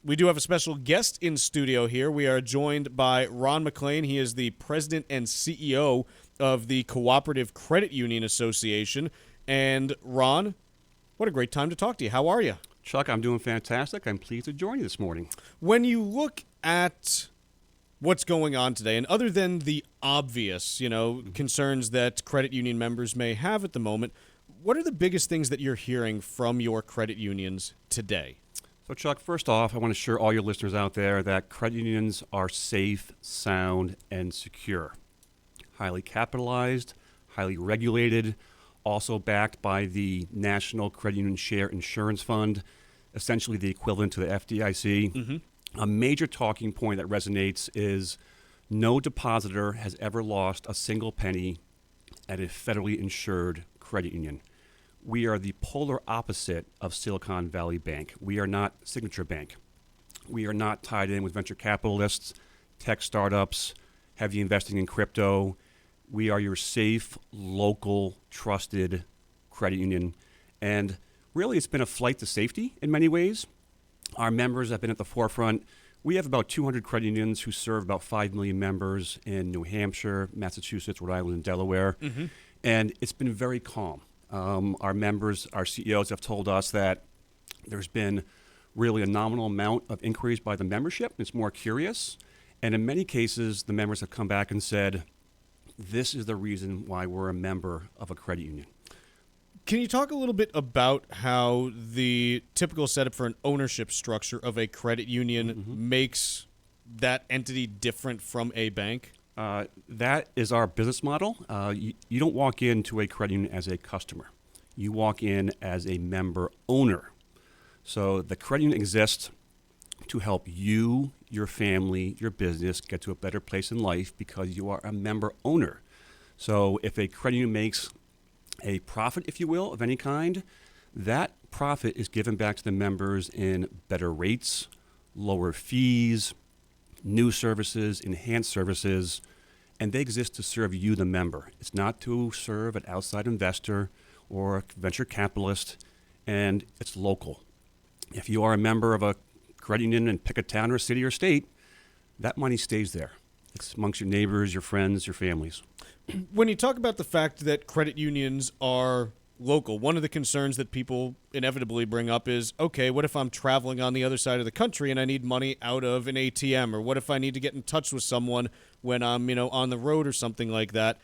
We do have a special guest in studio here. We are joined by Ron McLean. He is the president and CEO of the Cooperative Credit Union Association. And Ron, what a great time to talk to you. How are you? Chuck, I'm doing fantastic. I'm pleased to join you this morning. When you look at what's going on today, and other than the obvious, concerns that credit union members may have at the moment, what are the biggest things that you're hearing from your credit unions today? So, Chuck, first off, I want to assure all your listeners out there that credit unions are safe, sound, and secure. Highly capitalized, highly regulated, also backed by the National Credit Union Share Insurance Fund, essentially the equivalent to the FDIC. Mm-hmm. A major talking point that resonates is no depositor has ever lost a single penny at a federally insured credit union. We are the polar opposite of Silicon Valley Bank. We are not Signature Bank. We are not tied in with venture capitalists, tech startups, heavy investing in crypto. We are your safe, local, trusted credit union. And really, it's been a flight to safety in many ways. Our members have been at the forefront. We have about 200 credit unions who serve about 5 million members in New Hampshire, Massachusetts, Rhode Island, and Delaware. Mm-hmm. And it's been very calm. Our members, our CEOs have told us that there's been really a nominal amount of inquiries by the membership. It's more curious. And in many cases, the members have come back and said, this is the reason why we're a member of a credit union. Can you talk a little bit about how the typical setup for an ownership structure of a credit union makes that entity different from a bank? That is our business model. You don't walk into a credit union as a customer. You walk in as a member owner. So the credit union exists to help you, your family, your business get to a better place in life because you are a member owner. So if a credit union makes a profit, if you will, of any kind, that profit is given back to the members in better rates, lower fees, new services, enhanced services, and they exist to serve you, the member. It's not to serve an outside investor or a venture capitalist, and it's local. If you are a member of a credit union and pick a town or a city or state, that money stays there. It's amongst your neighbors, your friends, your families. When you talk about the fact that credit unions are local, one of the concerns that people inevitably bring up is, okay, what if I'm traveling on the other side of the country and I need money out of an ATM? Or what if I need to get in touch with someone when I'm, on the road or something like that?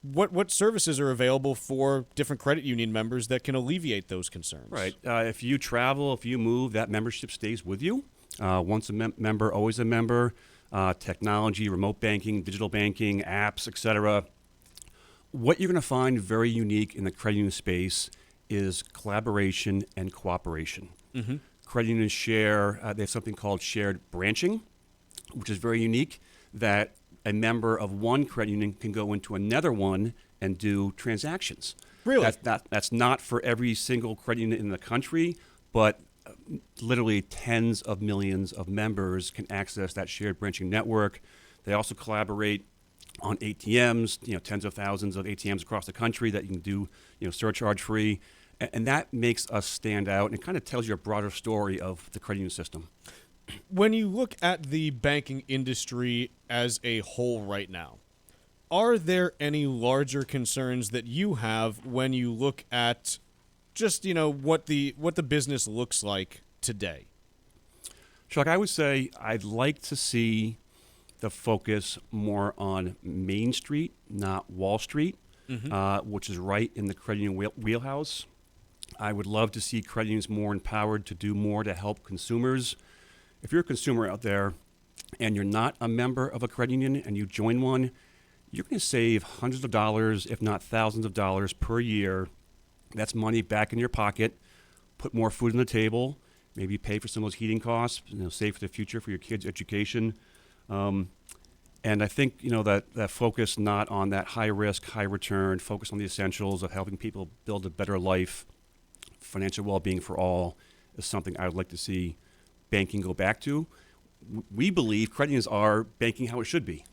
What services are available for different credit union members that can alleviate those concerns? Right. If you travel, if you move, that membership stays with you. Once a member, always a member. Technology, remote banking, digital banking, apps, etc. What you're going to find very unique in the credit union space is collaboration and cooperation. Mm-hmm. Credit unions share, they have something called shared branching, which is very unique, that a member of one credit union can go into another one and do transactions. Really? That's not for every single credit union in the country, but literally tens of millions of members can access that shared branching network. They also collaborate on ATMs, tens of thousands of ATMs across the country that you can do, surcharge free. And that makes us stand out and it kind of tells you a broader story of the credit union system. When you look at the banking industry as a whole right now, are there any larger concerns that you have when you look at just, what the business looks like today? Chuck, I would say I'd like to see the focus more on Main Street, not Wall Street, which is right in the credit union wheelhouse. I would love to see credit unions more empowered to do more to help consumers. If you're a consumer out there and you're not a member of a credit union and you join one, you're going to save hundreds of dollars, if not thousands of dollars per year. That's money back in your pocket, put more food on the table, maybe pay for some of those heating costs, save for the future for your kids' education. And I think, that focus not on that high risk, high return, focus on the essentials of helping people build a better life, financial well-being for all is something I would like to see banking go back to. We believe credit unions are banking how it should be.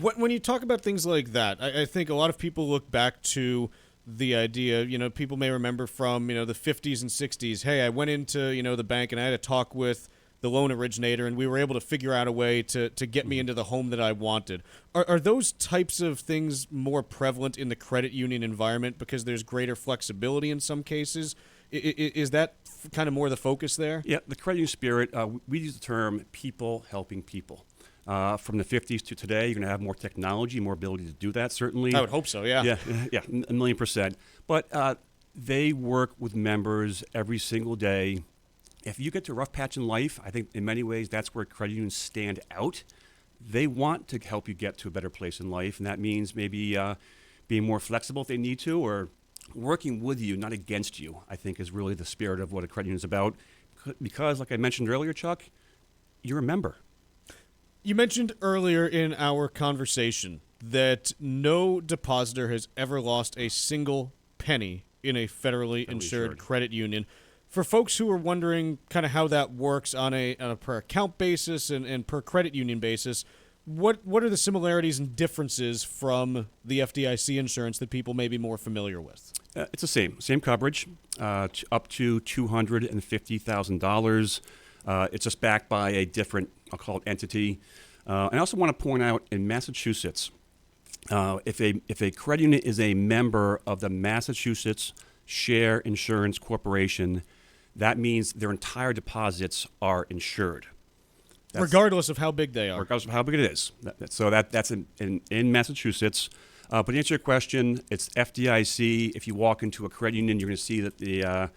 When you talk about things like that, I think a lot of people look back to the idea, people may remember from, the 50s and 60s, hey, I went into, the bank and I had a talk with the loan originator, and we were able to figure out a way to get me into the home that I wanted. Are those types of things more prevalent in the credit union environment because there's greater flexibility in some cases? Is that kind of more the focus there? Yeah, the credit union spirit, we use the term people helping people. From the 50s to today, you're going to have more technology, more ability to do that, certainly. I would hope so, yeah. Yeah, 1,000,000%. But they work with members every single day. If you get to a rough patch in life, I think in many ways that's where credit unions stand out. They want to help you get to a better place in life, and that means maybe being more flexible if they need to, or working with you, not against you, I think is really the spirit of what a credit union is about. Because, like I mentioned earlier, Chuck, you're a member. You mentioned earlier in our conversation that no depositor has ever lost a single penny in a federally insured credit union. For folks who are wondering kind of how that works on a per account basis and per credit union basis, what are the similarities and differences from the FDIC insurance that people may be more familiar with? It's the same coverage, up to $250,000. It's just backed by a different, I'll call it, entity. And I also want to point out in Massachusetts, if a credit union is a member of the Massachusetts Share Insurance Corporation, that means their entire deposits are insured. Regardless of how big they are. Regardless of how big it is. That's in Massachusetts. But to answer your question, it's FDIC. If you walk into a credit union, you're going to see that the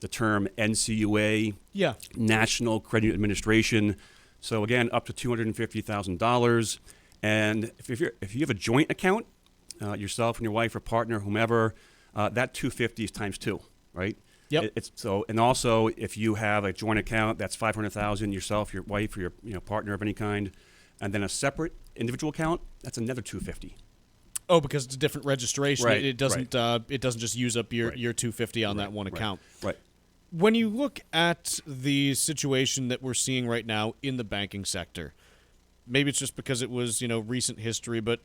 term NCUA, National Credit Union Administration. So again, up to $250,000. And if you have a joint account, yourself and your wife or partner, whomever, that $250 is times 2, right? Yep. And also if you have a joint account, that's $500,000. Yourself, your wife, or your partner of any kind, and then a separate individual account, that's another $250. Oh, because it's a different registration. Right, It doesn't. It doesn't just use up your $250 on that one account. Right. When you look at the situation that we're seeing right now in the banking sector, maybe it's just because it was recent history, but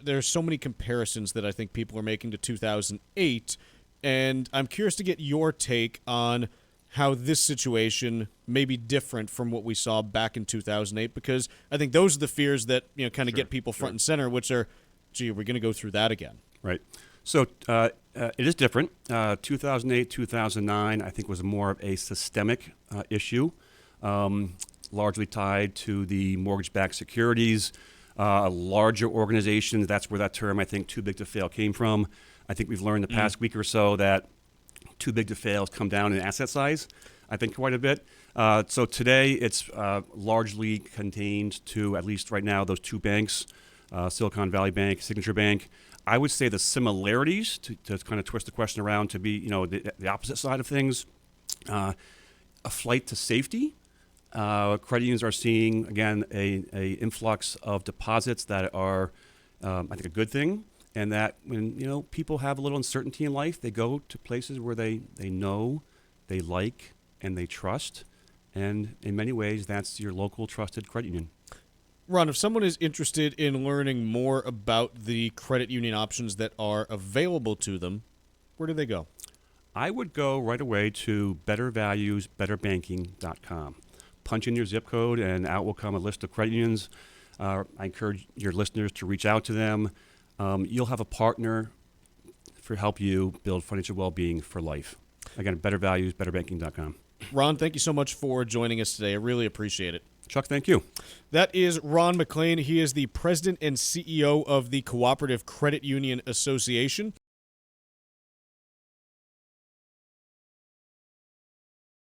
there's so many comparisons that I think people are making to 2008, and I'm curious to get your take on how this situation may be different from what we saw back in 2008, because I think those are the fears that kind of get people front and center, which are, gee, are we going to go through that again? Right. So it is different. 2008, 2009, I think was more of a systemic issue, largely tied to the mortgage-backed securities, larger organizations. That's where that term, I think, too big to fail came from. I think we've learned the past week or so that too big to fail has come down in asset size, I think, quite a bit. So today it's largely contained to, at least right now, those two banks, Silicon Valley Bank, Signature Bank. I would say the similarities, to kind of twist the question around to be the opposite side of things, a flight to safety. Credit unions are seeing, again, a influx of deposits that are, I think, a good thing. And that when people have a little uncertainty in life, they go to places where they know, they like, and they trust. And in many ways, that's your local trusted credit union. Ron, if someone is interested in learning more about the credit union options that are available to them, where do they go? I would go right away to bettervaluesbetterbanking.com. Punch in your zip code, and out will come a list of credit unions. I encourage your listeners to reach out to them. You'll have a partner to help you build financial well-being for life. Again, bettervaluesbetterbanking.com. Ron, thank you so much for joining us today. I really appreciate it. Chuck, thank you. That is Ron McLean. He is the president and CEO of the Cooperative Credit Union Association.